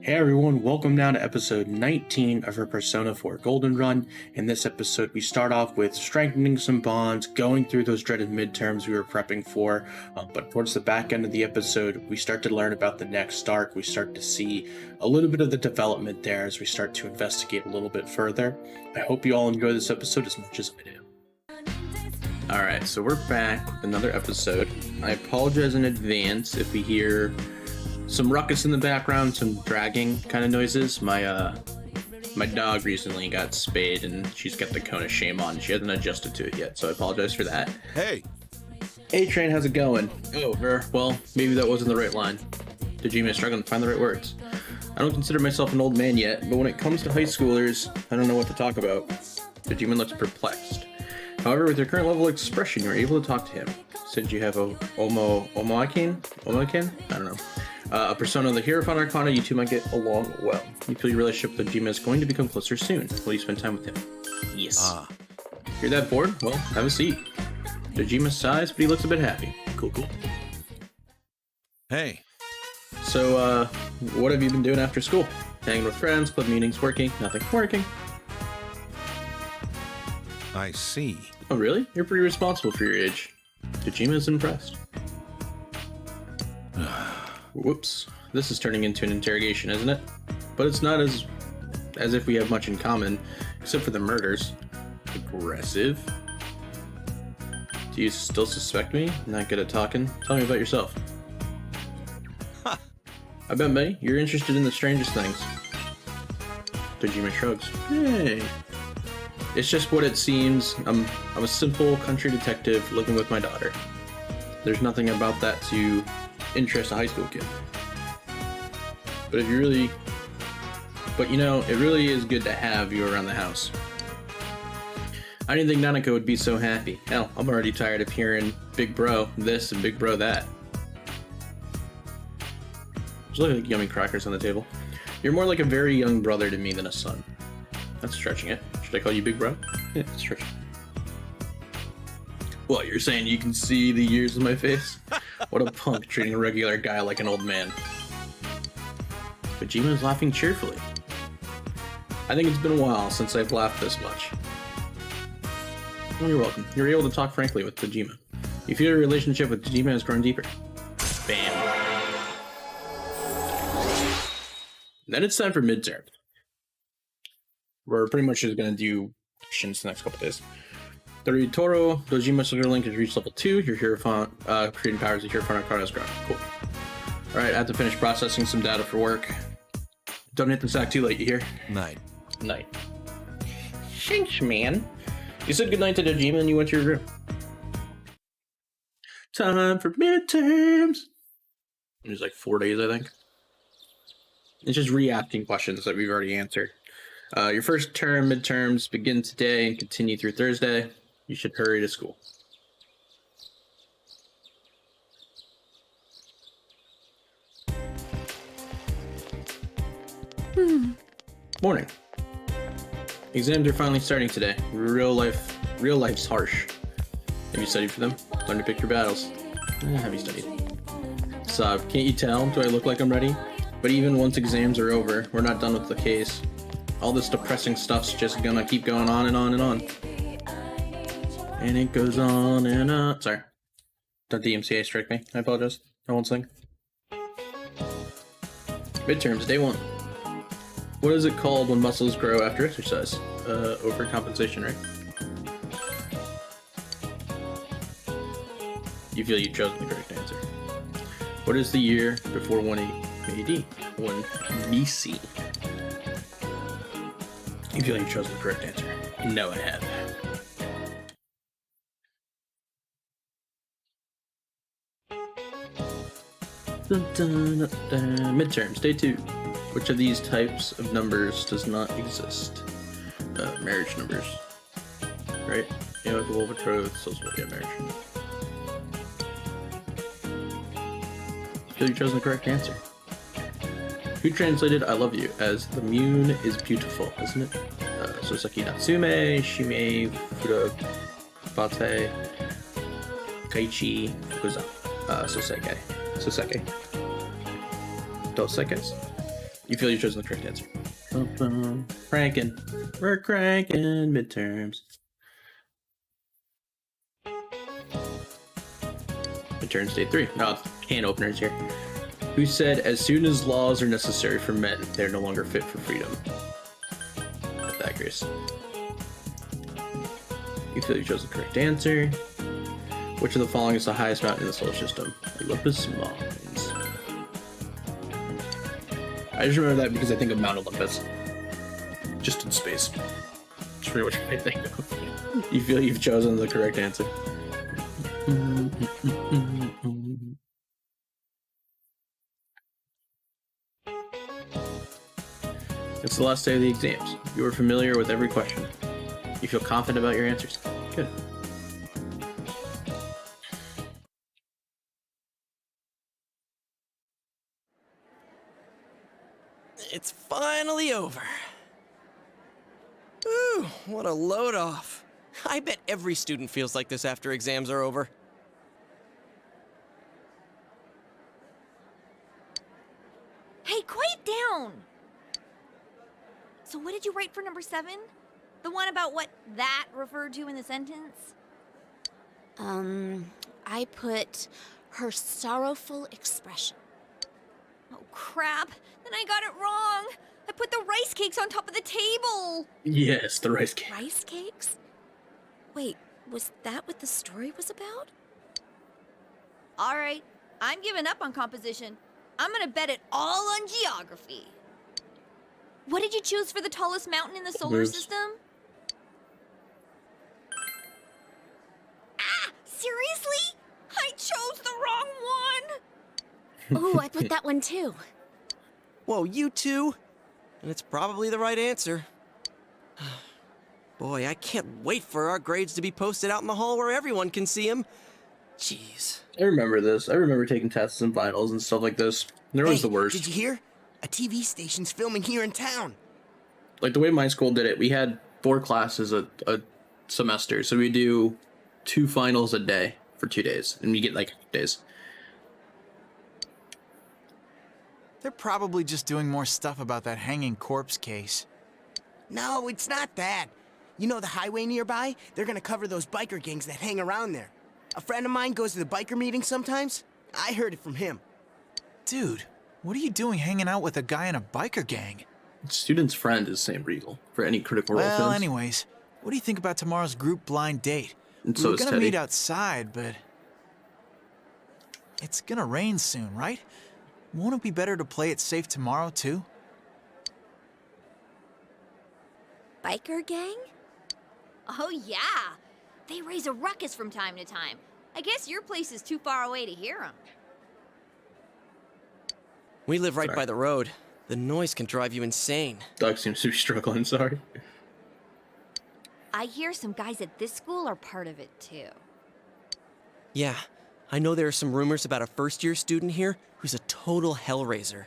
Hey everyone, welcome now to episode 19 of our Persona 4 Golden Run. In this episode, we start off with strengthening some bonds, going through those dreaded midterms we were prepping for, but towards the back end of the episode, we start to learn about the next arc. We start to see a little bit of the development there as we start to investigate a little bit further. I hope you all enjoy this episode as much as I do. Alright, so we're back with another episode. I apologize in advance if we hear some ruckus in the background, some dragging kind of noises. My dog recently got spayed and she's got the cone of shame on. She hasn't adjusted to it yet, so I apologize for that. Hey! Hey Train, how's it going? Oh, well, maybe that wasn't the right line. Dejima is struggling to find the right words. I don't consider myself an old man yet, but when it comes to high schoolers, I don't know what to talk about. Dejima looks perplexed. However, with your current level of expression, you're able to talk to him. Since you have a Omoikin? I don't know. A persona of the Hierophant Arcana, you two might get along well. You feel your relationship with Dejima is going to become closer soon. Will you spend time with him? Yes. You're that bored? Well, have a seat. Dejima sighs, but he looks a bit happy. Cool. Hey. So, what have you been doing after school? Hanging with friends, club meetings, working? Nothing. Working. I see. Oh, really? You're pretty responsible for your age. Dejima's impressed. Whoops. This is turning into an interrogation, isn't it? But it's not as if we have much in common, except for the murders. Aggressive. Do you still suspect me? Not good at talking? Tell me about yourself. Ha! I bet, May, you're interested in the strangest things. Dejima shrugs. Hey. It's just what it seems. I'm a simple country detective living with my daughter. There's nothing about that to interest a high school kid. But it really is good to have you around the house. I didn't think Nanako would be so happy. Hell, I'm already tired of hearing big bro this and big bro that. There's like yummy crackers on the table. You're more like a very young brother to me than a son. That's stretching it. Should I call you big bro? Yeah, stretching. What, you're saying you can see the years in my face? What a punk treating a regular guy like an old man. Dejima is laughing cheerfully. I think it's been a while since I've laughed this much. Oh, you're welcome. You're able to talk frankly with Dejima. You feel your relationship with Dejima has grown deeper. Bam. Then it's time for midterm. We're pretty much just going to do missions the next couple days. The Toro Dojima Sugar Link has reached level 2. Your Hierophant creating powers of Hierophant Arcana has grown. Cool. Alright, I have to finish processing some data for work. Don't hit the sack too late, you hear? Night. Thanks, man. You said goodnight to Dojima and you went to your room. Time for midterms! It was like 4 days, I think. It's just re-asking questions that we've already answered. Your first term midterms begin today and continue through Thursday. You should hurry to school. Morning. Exams are finally starting today. Real life's harsh. Have you studied for them? Learn to pick your battles. Have you studied? Sav, can't you tell? Do I look like I'm ready? But even once exams are over, we're not done with the case. All this depressing stuff's just gonna keep going on and on and on. And it goes on and on. Sorry. Don't DMCA strike me. I apologize. I won't sing. Midterms, day 1. What is it called when muscles grow after exercise? Overcompensation, right? You feel you've chosen the correct answer. What is the year before 1 AD? 1 BC. You feel you've chosen the correct answer. No, I have. Midterms, day 2. Which of these types of numbers does not exist? Marriage numbers. Right? Amicable, betrothed, social, yeah, marriage. I feel you've chosen the correct answer. Who translated I love you as the moon is beautiful, isn't it? Soseki Natsume, Shime Furabate, Kaiichi Fukuzawa, Soseki. Dos seconds. You feel you've chosen the correct answer. Cranking. We're cranking midterms. Midterms day 3. No, can openers here. Who said, as soon as laws are necessary for men, they're no longer fit for freedom? Pythagoras. You feel you chose the correct answer. Which of the following is the highest mountain in the solar system? Olympus Mons. I just remember that because I think of Mount Olympus. Just in space. That's pretty much what I think of. You feel you've chosen the correct answer. It's the last day of the exams. You are familiar with every question. You feel confident about your answers. Good. It's finally over. Ooh, what a load off. I bet every student feels like this after exams are over. Hey, quiet down! So what did you write for number 7? The one about what that referred to in the sentence? I put her sorrowful expression. Oh, crap. Then I got it wrong. I put the rice cakes on top of the table. Yes, the rice cake. Rice cakes? Wait, was that what the story was about? All right, I'm giving up on composition. I'm gonna bet it all on geography. What did you choose for the tallest mountain in the solar Moves. system? Ah, seriously? I chose the wrong one. Oh, I put that one too. Whoa, you two? And it's probably the right answer. Boy, I can't wait for our grades to be posted out in the hall where everyone can see them. Jeez. I remember this. I remember taking tests and finals and stuff like this. They're always the worst. Did you hear? A TV station's filming here in town. Like the way my school did it, we had 4 classes a semester. So we do 2 finals a day for 2 days. And we get like days. They're probably just doing more stuff about that hanging corpse case. No, it's not that. You know the highway nearby? They're gonna cover those biker gangs that hang around there. A friend of mine goes to the biker meeting sometimes. I heard it from him. Dude, what are you doing hanging out with a guy in a biker gang? Student's friend is Sam Riegel for any Critical Role Well, films. anyways, what do you think about tomorrow's group blind date? And We so were is gonna Teddy. meet outside, but it's gonna rain soon, right? Won't it be better to play it safe tomorrow, too? Biker gang? Oh, yeah. They raise a ruckus from time to time. I guess your place is too far away to hear them. We live right Sorry. by the road. The noise can drive you insane. Doug seems to be struggling, sorry. I hear some guys at this school are part of it, too. Yeah, I know there are some rumors about a first-year student here who's a total hellraiser.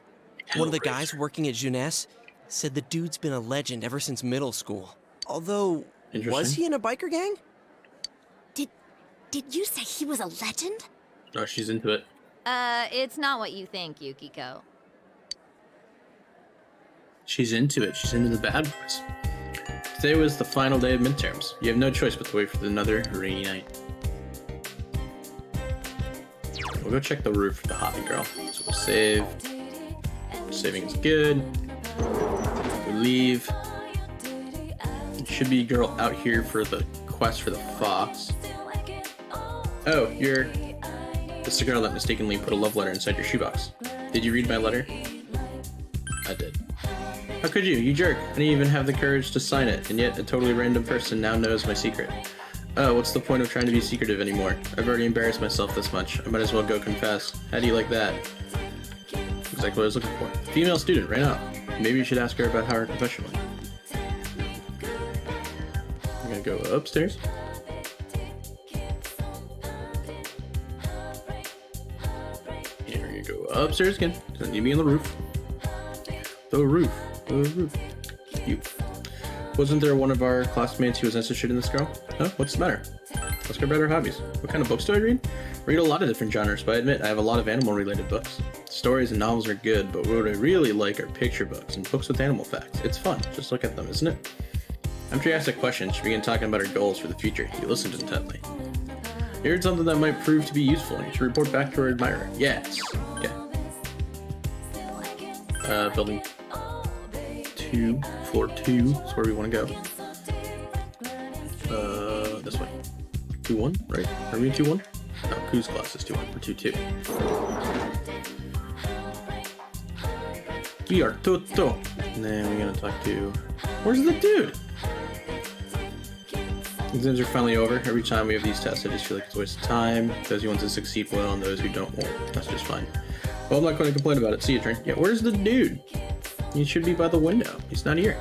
One of the guys working at Jeunesse said the dude's been a legend ever since middle school. Although, was Interesting. he in a biker gang? Did you say he was a legend? Oh, she's into it. It's not what you think, Yukiko. She's into it. She's into the bad boys. Today was the final day of midterms. You have no choice but to wait for another rainy night. We'll go check the roof for the hobby girl. So we'll save. Saving is good. We leave. There should be a girl out here for the quest for the fox. Oh, you're... It's the girl that mistakenly put a love letter inside your shoebox. Did you read my letter? I did. How could you? You jerk. I didn't even have the courage to sign it, and yet a totally random person now knows my secret. Oh, what's the point of trying to be secretive anymore? I've already embarrassed myself this much. I might as well go confess. How do you like that? Exactly what I was looking for. Female student, right now. Maybe you should ask her about how her confession went. I'm gonna go upstairs. Yeah, we're gonna go upstairs again. Doesn't need me on the roof. The roof. The roof. You. Wasn't there one of our classmates who was interested in this girl? Huh? What's the matter? Let's go about her hobbies. What kind of books do I read? Read a lot of different genres, but I admit I have a lot of animal-related books. Stories and novels are good, but what I really like are picture books and books with animal facts. It's fun, just look at them, isn't it? After you ask that question, she began talking about her goals for the future. He listened intently. You heard something that might prove to be useful, and you should report back to her admirer. Yes. Okay. Building 2, floor 2 is where we want to go. This way. 2-1, right? Are we in 2-1? No, Ku's class is 2-1. We're 2-2. We are Toto. And then we're gonna talk to... Where's the dude? Exams are finally over. Every time we have these tests, I just feel like it's a waste of time. Those who want to succeed will, and those who don't won't. That's just fine. Well, I'm not going to complain about it. See you, Train. Yeah, where's the dude? He should be by the window. He's not here.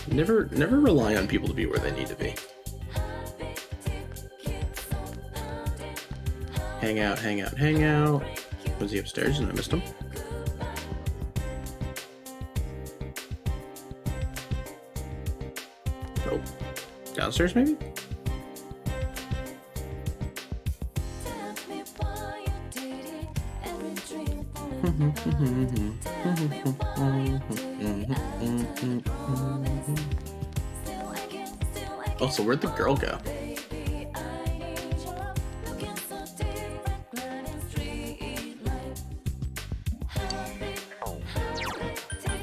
Never rely on people to be where they need to be. Hang out, hang out, hang out. Was he upstairs and I missed him? Oh, downstairs maybe? Oh, so where'd the girl go?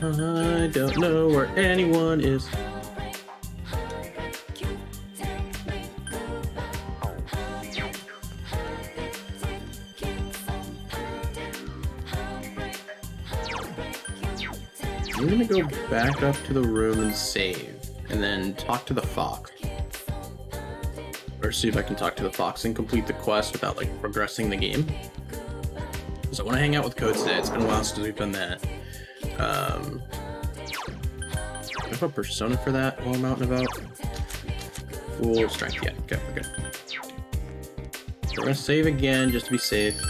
I don't know where anyone is. I'm gonna go back up to the room and save, and then talk to the fox. Or see if I can talk to the fox and complete the quest without, like, progressing the game. Because I want to hang out with Code today. It's been a while since we've done that. Do I have a persona for that while I'm out and about? Full strength, yeah. Okay, we're good. So we're gonna save again, just to be safe.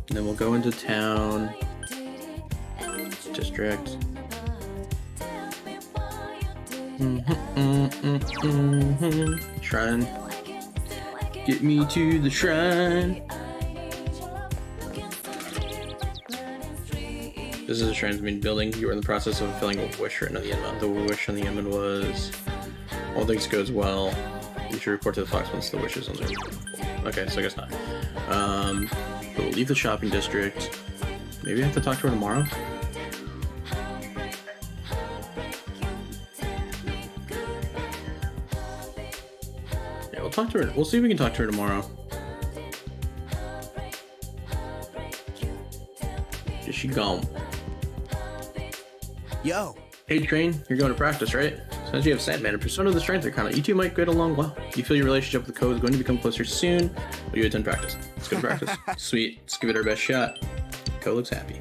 And then we'll go into town. District. Shrine. Get me to the shrine. This is a shrine being building. You are in the process of filling a wish written on the inbound. The wish on the inbound was, all things goes well. You should report to the fox once the wish is on there. Okay, so I guess not. But we'll leave the shopping district. Maybe I have to talk to her tomorrow. Yeah, we'll talk to her. We'll see if we can talk to her tomorrow. Is she gone? Yo, Hey, Train, you're going to practice, right? Since you have Sandman and Persona of the Strength are kind of, you two might get along well. You feel your relationship with the Code is going to become closer soon. Will you attend practice? Let's go to practice. Sweet. Let's give it our best shot. Code looks happy.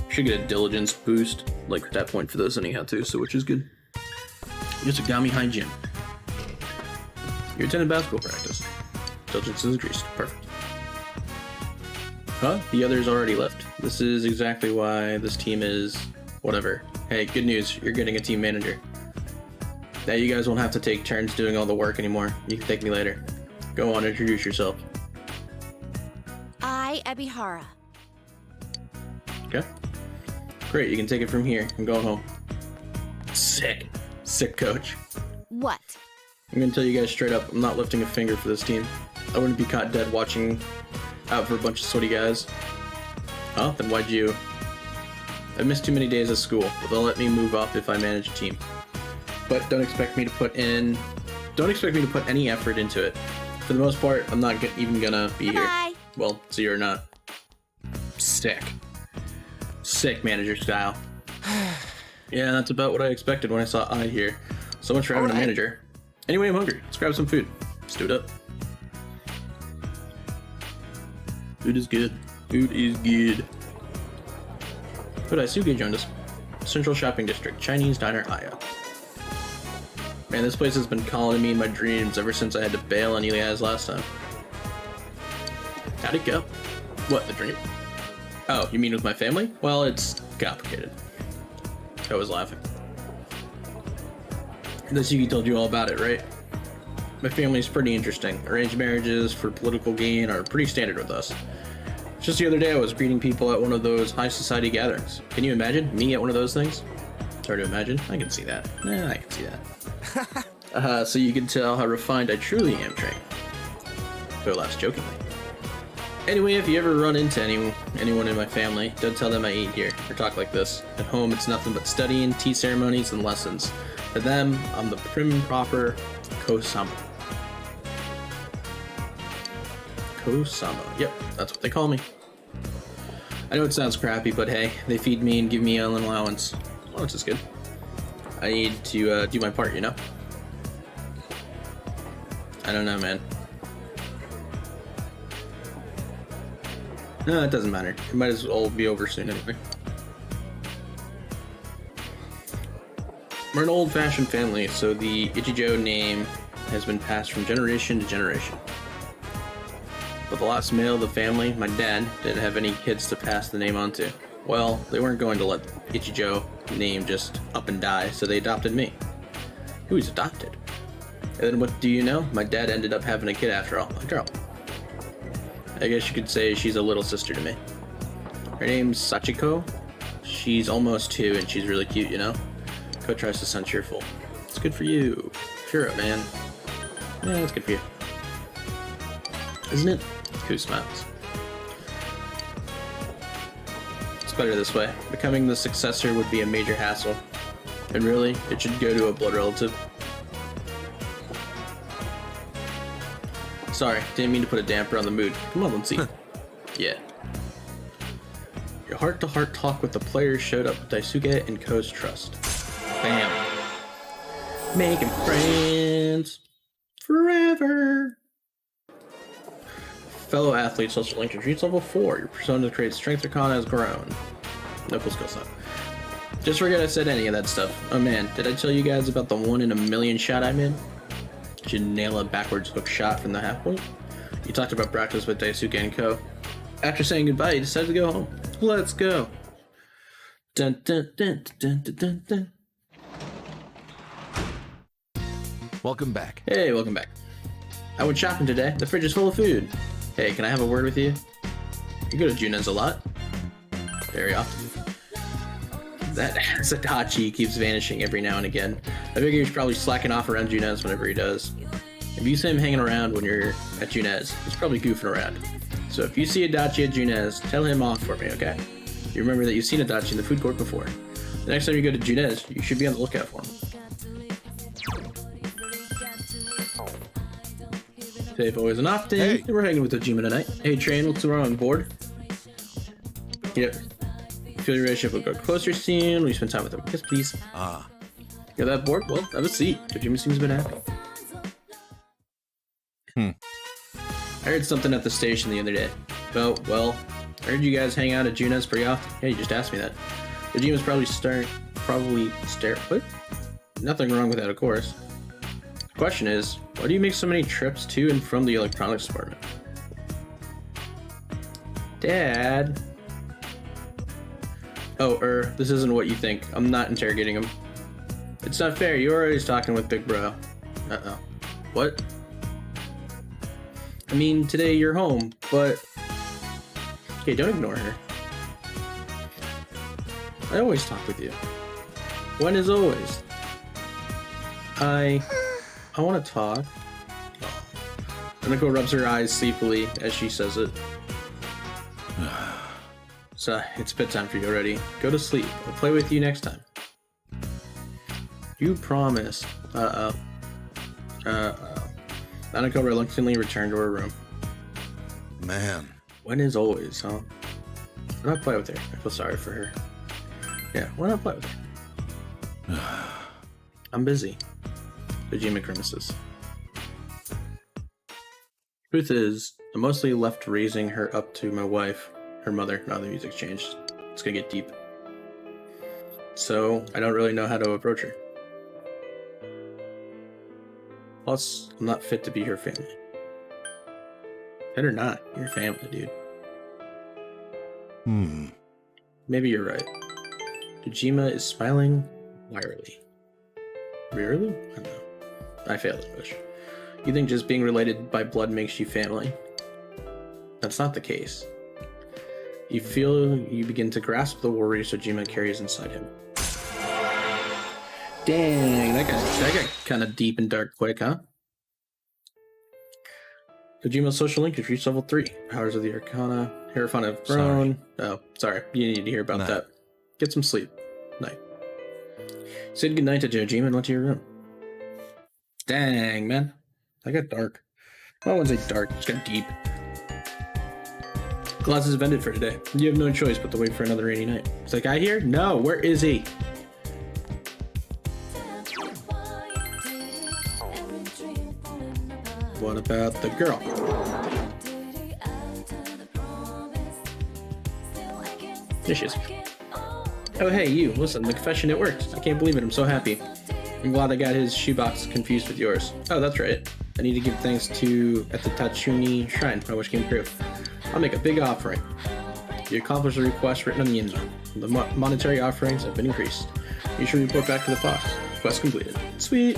We should get a diligence boost, like that point for those anyhow too, so which is good. Yosugami High Gym. You're attending basketball practice. Diligence is increased. Perfect. Huh? The others already left. This is exactly why this team is whatever. Hey, good news. You're getting a team manager. Now you guys won't have to take turns doing all the work anymore. You can thank me later. Go on, introduce yourself. I, Ebihara. Okay. Great, you can take it from here. I'm going home. Sick. Sick, coach. What? I'm gonna tell you guys straight up, I'm not lifting a finger for this team. I wouldn't be caught dead watching out for a bunch of sweaty guys. Oh, then why'd you? I've missed too many days of school, but they'll let me move up if I manage a team. But don't expect me to put any effort into it. For the most part, I'm not even gonna be here. Bye. Well, so you're not. Sick. Sick manager style. Yeah, that's about what I expected when I saw I here. So much for having a manager. Anyway, I'm hungry. Let's grab some food. Let's do it up. Food is good. Food is good. But Daisuke joined us. Central Shopping District, Chinese Diner Aya. Man, this place has been calling to me in my dreams ever since I had to bail on Elias last time. How'd it go? What, the dream? Oh, you mean with my family? Well, it's complicated. I was laughing. Yuki told you all about it, right? My family's pretty interesting. Arranged marriages for political gain are pretty standard with us. Just the other day, I was greeting people at one of those high society gatherings. Can you imagine me at one of those things? It's hard to imagine. I can see that. Yeah, I can see that. So you can tell how refined I truly am, Train. Phil laughs jokingly. Anyway, if you ever run into anyone in my family, don't tell them I eat here or talk like this. At home, it's nothing but studying, tea ceremonies, and lessons. To them, I'm the prim and proper Kosama. Kosama. Yep, that's what they call me. I know it sounds crappy, but hey, they feed me and give me an allowance. Allowance is good. I need to do my part, you know? I don't know, man. No, it doesn't matter. It might as well be over soon anyway. We're an old-fashioned family, so the Ichijo name has been passed from generation to generation. But the last male of the family, my dad, didn't have any kids to pass the name on to. Well, they weren't going to let Ichijo name just up and die, so they adopted me. He was adopted. And then what do you know? My dad ended up having a kid after all, a girl. I guess you could say she's a little sister to me. Her name's Sachiko. She's almost 2 and she's really cute, you know? Ko tries to sound cheerful. It's good for you. Cheer up, man. Yeah, it's good for you. Isn't it? Ko smiles. It's better this way. Becoming the successor would be a major hassle. And really, it should go to a blood relative. Sorry, didn't mean to put a damper on the mood. Come on, let's see. Yeah. Your heart-to-heart talk with the players showed up with Daisuke and Ko's trust. Bam. Making friends forever. Fellow athlete, social link to reach level 4. Your persona to create strength arcana has grown. No cool skill set. Just forget I said any of that stuff. Oh man, did I tell you guys about the 1 in a million shot I made? Should nail a backwards hook shot from the half point. You talked about practice with Daisuke and Ko. After saying goodbye, you decided to go home. Let's go. Dun dun dun dun dun dun dun. Welcome back. Hey, welcome back. I went shopping today. The fridge is full of food. Hey, can I have a word with you? You go to Junes a lot. Very often. That Sadachi keeps vanishing every now and again. I figure he's probably slacking off around Junes whenever he does. If you see him hanging around when you're at Junes, he's probably goofing around. So if you see Adachi at Junes, tell him off for me, okay? You remember that you've seen Adachi in the food court before. The next time you go to Junes, you should be on the lookout for him. Today, boys, and often. Hey. We're hanging with Ojima tonight. Hey, Train, what's wrong? Bored? Yep. Feel your relationship will grow closer soon. Will you spend time with him? Yes, please. Ah. You're that bored? Well, have a seat. Ojima seems a bit happy. I heard something at the station the other day. Oh, well, I heard you guys hang out at Junes pretty often. Yeah, you just asked me that. Ojima's what? Nothing wrong with that, of course. The question is, why do you make so many trips to and from the electronics department? Dad? Oh, this isn't what you think. I'm not interrogating him. It's not fair. You're always talking with Big Bro. Uh-oh. What? I mean, today you're home, but... Okay, don't ignore her. I always talk with you. When is always? I want to talk. Anako rubs her eyes sleepily as she says it. So, it's bedtime for you already. Go to sleep. I'll play with you next time. You promise. Nanako reluctantly returned to her room. Man. When is always, huh? Why not play with her? I feel sorry for her. Yeah, why not play with her? I'm busy. Ojima grimaces. Truth is, I mostly left raising her up to my wife, her mother, now the music's changed. It's gonna get deep. So, I don't really know how to approach her. Plus, I'm not fit to be her family. Fit or not, you're family, dude. Maybe you're right. Ojima is smiling wearily. Really? I don't know. I failed English. You think just being related by blood makes you family? That's not the case. You feel you begin to grasp the worries Dojima carries inside him. Dang, that got kind of deep and dark quick, huh? Dojima's social link has reached level 3. Powers of the Arcana. Hierophant have grown. Oh, sorry. You need to hear about that. Get some sleep. Night. Say goodnight to Dojima and went to your room. Dang, man. That got dark. I wouldn't say dark, it got deep. Classes have ended for today. You have no choice but to wait for another rainy night. Is that guy here? No, where is he? What about the girl? There she is. Oh, hey, you. Listen, the confession, it worked. I can't believe it. I'm so happy. I'm glad I got his shoebox confused with yours. Oh, that's right. I need to give thanks to at the Tachuni Shrine, my wish came true. I'll make a big offering. You accomplished the request written on the invite. The monetary offerings have been increased. You should report back to the fox. Quest completed. Sweet.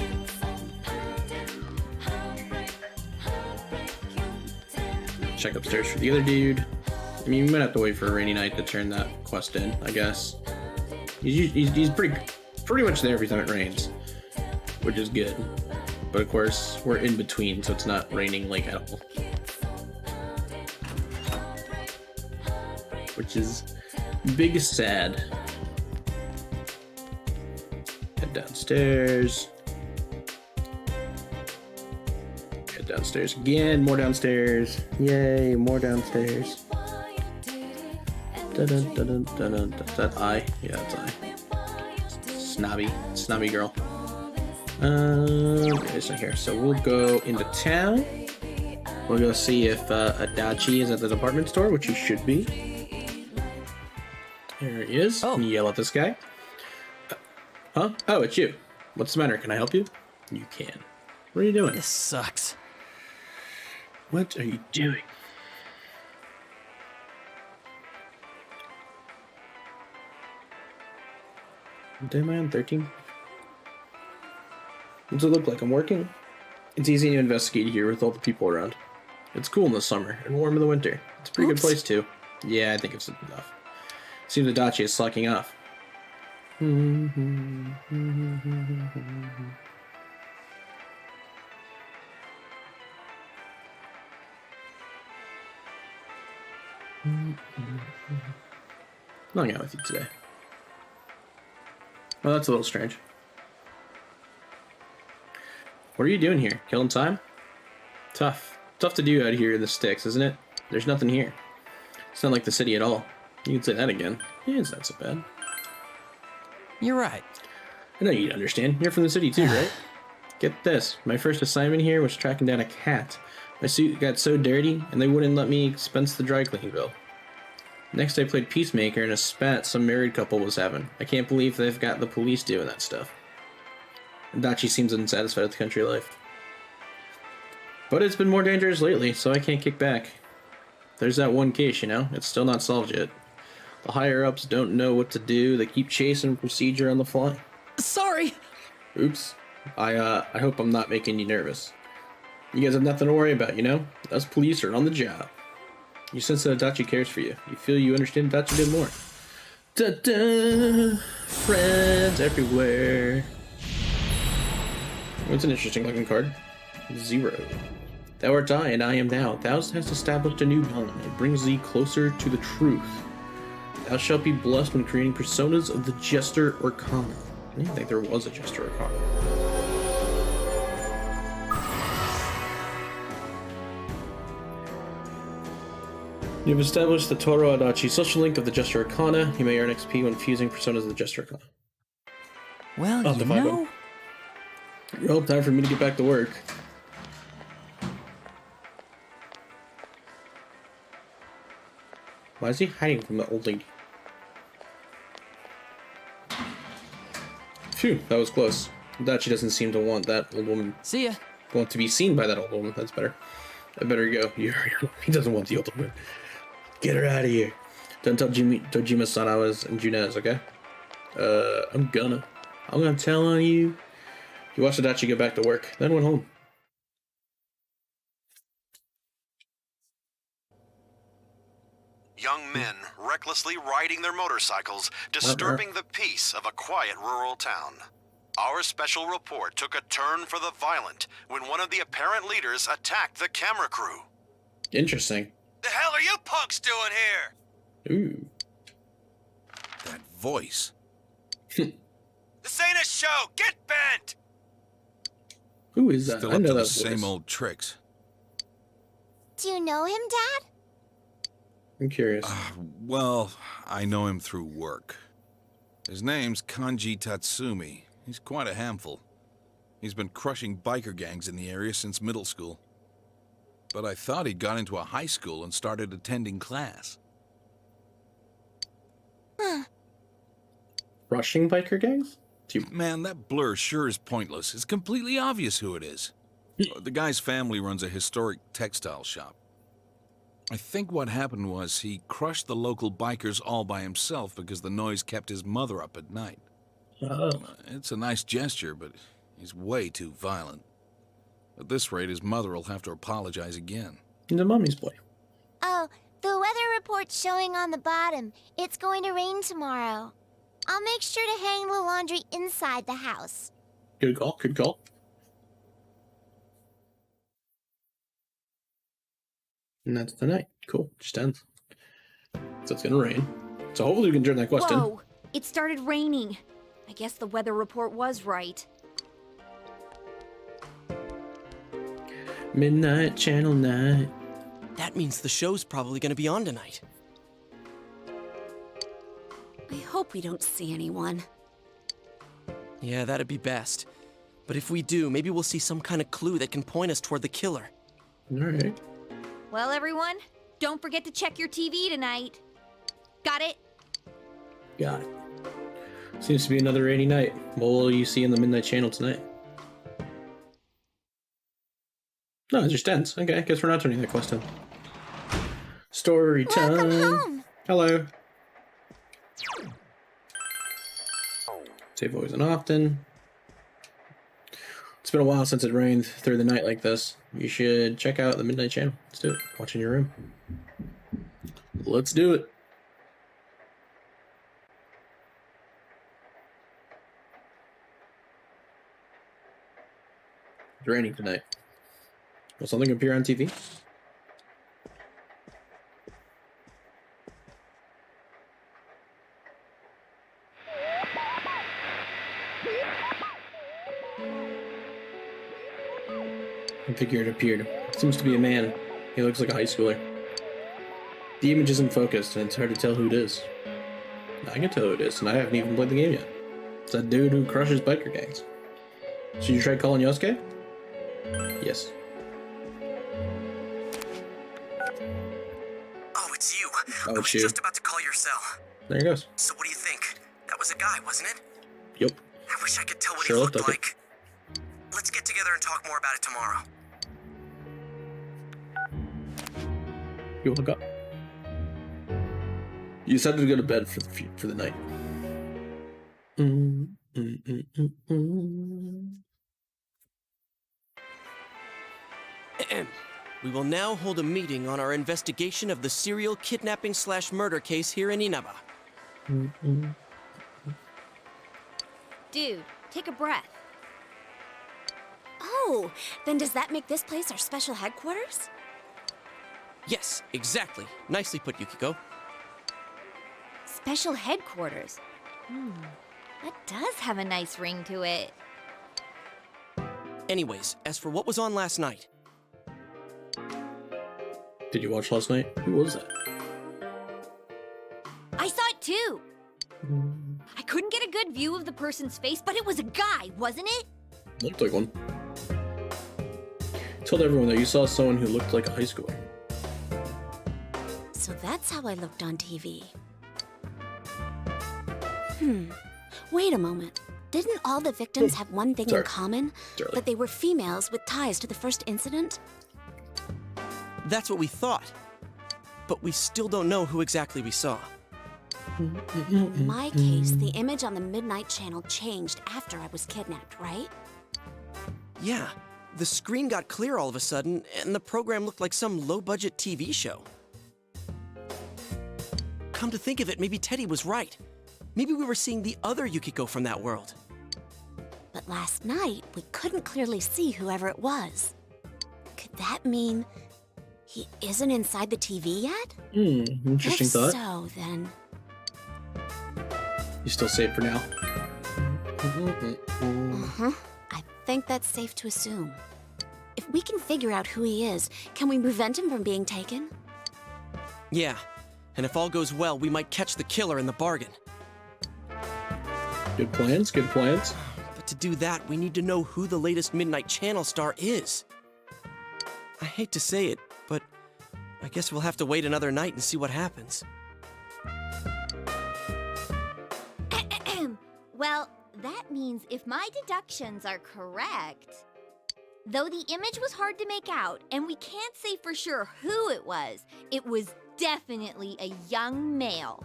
Check upstairs for the other dude. I mean, we might have to wait for a rainy night to turn that quest in, I guess. He's pretty much there every time it rains, which is good. But of course, we're in between, so it's not raining like at all. Which is big sad. Head downstairs. Head downstairs again. More downstairs. Yay, more downstairs. Dun, dun, dun, dun, dun. Is that I? Yeah, that's I. Snobby girl. Okay, it's not here. So we'll go into town. We'll go see if Adachi is at the department store, which he should be. There he is. Oh. Yell at this guy. Huh? Oh, it's you. What's the matter? Can I help you? You can. What are you doing? This sucks. What are you doing? Am I on 13? What's it look like? I'm working? It's easy to investigate here with all the people around. It's cool in the summer and warm in the winter. It's a pretty good place too. Yeah, I think it's enough. Seems Adachi is slacking off. I'll hang out with you today. Well, that's a little strange. What are you doing here? Killing time? Tough to do out here in the sticks, isn't it? There's nothing here. It's not like the city at all. You can say that again. Yeah, it's not so bad. You're right. I know you'd understand. You're from the city too, right? Get this. My first assignment here was tracking down a cat. My suit got so dirty, and they wouldn't let me expense the dry cleaning bill. Next, I played Peacemaker in a spat some married couple was having. I can't believe they've got the police doing that stuff. Adachi seems unsatisfied with country life. But it's been more dangerous lately, so I can't kick back. There's that one case, you know? It's still not solved yet. The higher-ups don't know what to do. They keep chasing procedure on the fly. Sorry! Oops. I hope I'm not making you nervous. You guys have nothing to worry about, you know? Us police are on the job. You sense that Adachi cares for you. You feel you understand Adachi a bit more. Da-da! Friends everywhere. What's an interesting looking card? 0. Thou art I, and I am thou. Thou hast established a new bond. It brings thee closer to the truth. Thou shalt be blessed when creating personas of the Jester Arcana. I didn't think there was a Jester Arcana. You have established the Toro Adachi social link of the Jester Arcana. You may earn XP when fusing personas of the Jester Arcana. Well, I'll divide them. Well, time for me to get back to work. Why is he hiding from the old lady? Phew, that was close. Adachi doesn't seem to want that old woman. See ya. Want to be seen by that old woman. That's better. I better go. He doesn't want the old woman. Get her out of here. Don't tell Dojima-san I was in Junes, okay? I'm gonna tell on you. He watched Adachi go back to work, then went home. Young men recklessly riding their motorcycles, disturbing the peace of a quiet rural town. Our special report took a turn for the violent when one of the apparent leaders attacked the camera crew. Interesting. The hell are you punks doing here? Ooh. That voice. This ain't a show! Get bent! Who is that? Still I up know to the that same voice. old tricks. Do you know him, Dad? I'm curious. Well, I know him through work. His name's Kanji Tatsumi. He's quite a handful. He's been crushing biker gangs in the area since middle school. But I thought he'd got into a high school and started attending class. Rushing biker gangs? Man, that blur sure is pointless. It's completely obvious who it is. The guy's family runs a historic textile shop. I think what happened was he crushed the local bikers all by himself because the noise kept his mother up at night. Oh. It's a nice gesture, but he's way too violent. At this rate, his mother will have to apologize again. He's a mommy's boy. Oh, the weather report's showing on the bottom. It's going to rain tomorrow. I'll make sure to hang the laundry inside the house. Good call, good call. And that's the night. Cool, just ends. So it's gonna rain. So hopefully we can turn that quest in. Whoa! It started raining. I guess the weather report was right. Midnight Channel night. That means the show's probably gonna be on tonight. I hope we don't see anyone. Yeah, that'd be best. But if we do, maybe we'll see some kind of clue that can point us toward the killer. Alright. Well, everyone, don't forget to check your TV tonight. Got it? Got it. Seems to be another rainy night. What will you see in the Midnight Channel tonight? No, it just ends. Okay, guess we're not turning that quest in. Story time. Welcome home. Hello. Save always and often. It's been a while since it rained through the night like this. You should check out the Midnight Channel. Let's do it. Watch in your room. Let's do it. It's raining tonight. Will something appear on TV? I figure it appeared. Seems to be a man. He looks like a high schooler. The image isn't focused, and it's hard to tell who it is. I can tell who it is, and I haven't even played the game yet. It's that dude who crushes biker gangs. Should you try calling Yosuke? Yes. Oh, it's you. Oh, I it's was you. just about to call your cell. There he goes. So what do you think? That was a guy, wasn't it? Yep. I wish I could tell what Sure he looked looked like like. Let's get together and talk more about it tomorrow. You woke up. You decided to go to bed for the night. We will now hold a meeting on our investigation of the serial kidnapping/murder case here in Inaba. Dude, take a breath. Oh, then does that make this place our special headquarters? Yes, exactly. Nicely put, Yukiko. Special headquarters. That does have a nice ring to it. Anyways, as for what was on last night, Did you watch last night? Who was that? I saw it too. I couldn't get a good view of the person's face, but it was a guy, wasn't it? Looked like one. Told everyone that you saw someone who looked like a high schooler. So that's how I looked on TV. Wait a moment. Didn't all the victims have one thing Sorry. in common? It's early. That they were females with ties to the first incident? that's what we thought. But we still don't know who exactly we saw. In my case, the image on the Midnight Channel changed after I was kidnapped, right? Yeah, the screen got clear all of a sudden, and the program looked like some low-budget TV show. Come to think of it, maybe Teddy was right. Maybe we were seeing the other Yukiko from that world. But last night, we couldn't clearly see whoever it was. Could that mean he isn't inside the TV yet? Interesting If thought. so, then You still safe for now? I think that's safe to assume. If we can figure out who he is, can we prevent him from being taken? Yeah, and if all goes well, we might catch the killer in the bargain. Good plans, good plans. But to do that, we need to know who the latest Midnight Channel star is. I hate to say it, but I guess we'll have to wait another night and see what happens. Well, that means if my deductions are correct, though the image was hard to make out and we can't say for sure who it was definitely a young male.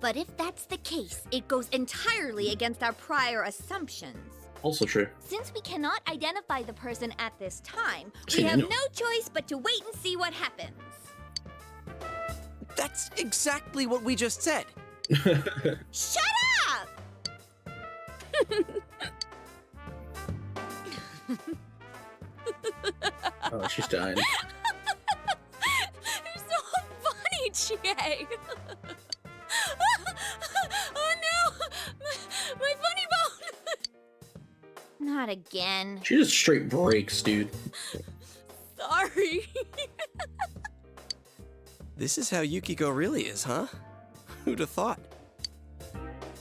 But if that's the case, it goes entirely against our prior assumptions. Also true. Since we cannot identify the person at this time, we Gee, I have know. no choice but to wait and see what happens. That's exactly what we just said. Shut up! Oh, she's dying. You're so funny, Chie. Oh no! My funny bone! Not again. She just straight breaks, dude. Sorry. This is how Yukiko really is, huh? Who'd have thought?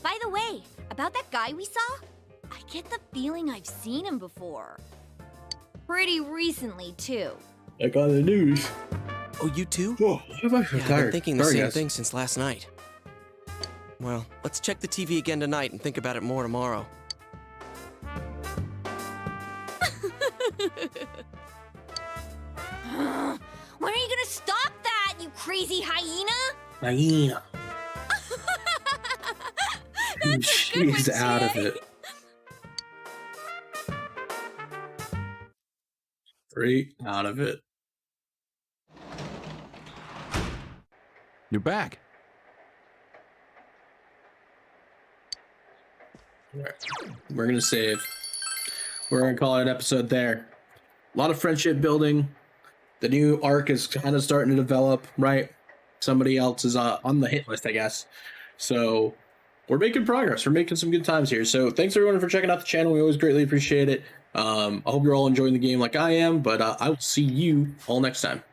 By the way, about that guy we saw, I get the feeling I've seen him before. Pretty recently, too. I got the news. Oh, you too? Oh, I'm Yeah, I've been thinking the same thing since last night. Well, let's check the TV again tonight and think about it more tomorrow. When are you gonna stop that, you crazy hyena? Hyena. That's a good She's one, out of Chie. it. Straight out of it. You're back. Alright. We're gonna save. We're gonna call it an episode there. A lot of friendship building. The new arc is kind of starting to develop, right? Somebody else is on the hit list, I guess. So we're making progress. We're making some good times here. So thanks everyone for checking out the channel. We always greatly appreciate it. I hope you're all enjoying the game like I am, but I will see you all next time.